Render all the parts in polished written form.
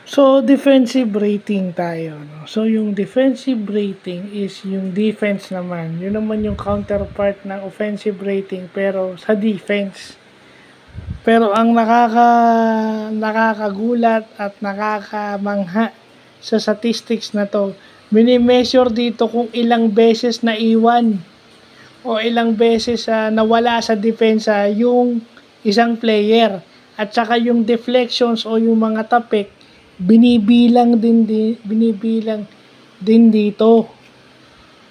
So, defensive rating tayo, no? So, yung defensive rating is yung defense naman. Yun naman yung counterpart ng offensive rating pero sa defense. Pero ang nakakagulat at nakakamangha sa statistics na to, mini-measure dito kung ilang beses na iwan o ilang beses nawala sa depensa yung isang player. At saka yung deflections o yung mga tapik, binibilang din dito.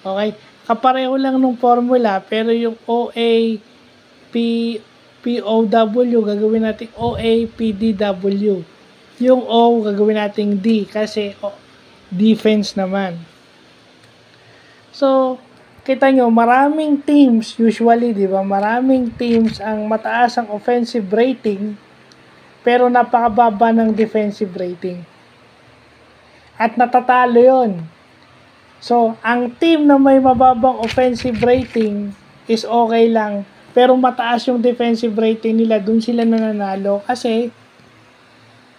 Okay? Kapareho lang nung formula pero yung POW gagawin natin OAPDW. Yung O gagawin natin D kasi defense naman. So, kita nyo, maraming teams usually, di ba? Maraming teams ang mataas ang offensive rating pero napakababa ng defensive rating. At natatalo yon. So, ang team na may mababang offensive rating is okay lang. Pero mataas yung defensive rating nila, dun sila nananalo. Kasi,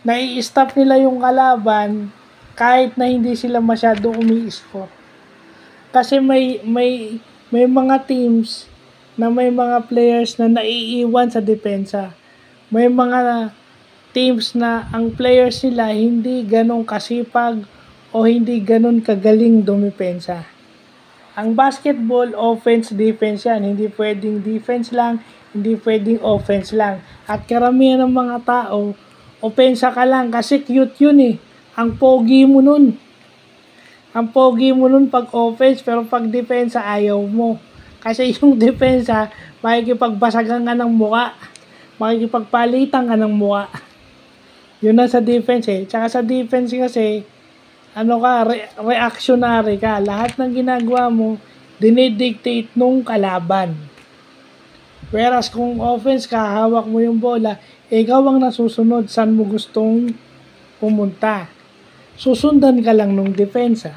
nai-stop nila yung kalaban kahit na hindi sila masyado umi-score. Kasi may mga teams na may mga players na naiiwan sa depensa. May mga teams na ang players nila hindi ganong kasipag o hindi ganon kagaling dumipensa. Ang basketball, offense, defense yan. Hindi pwedeng defense lang, hindi pwedeng offense lang. At karamihan ng mga tao, opensa ka lang kasi cute yun eh. Ang pogi mo nun. Ang pogi mo nun pag offense, pero pag depensa ayaw mo. Kasi yung depensa, makikipagbasagan ka ng muka. Makikipagpalitan ka ng muka. Yun na sa defense eh. Tsaka sa defense kasi, reactionary ka. Lahat ng ginagawa mo, dinidictate nung kalaban. Whereas kung offense ka, hawak mo yung bola, ikaw ang nasusunod saan mo gustong pumunta. Susundan ka lang nung depensa.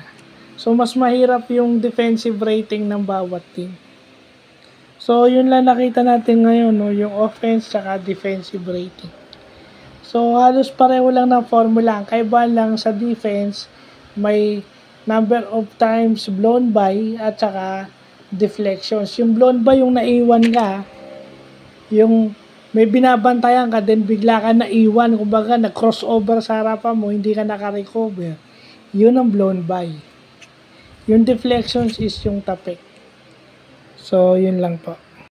So, mas mahirap yung defensive rating ng bawat team. So, yun lang nakita natin ngayon, no? Yung offense saka defensive rating. So, halos pareho lang ng formula. Ang kaibahan lang sa defense, may number of times blown by at saka deflections. Yung blown by, yung naiwan ka, yung may binabantayan ka, then bigla ka naiwan, kumbaga nag-crossover sa harapan mo, hindi ka naka-recover. Yun ang blown by. Yung deflections is yung tapik. So, yun lang po.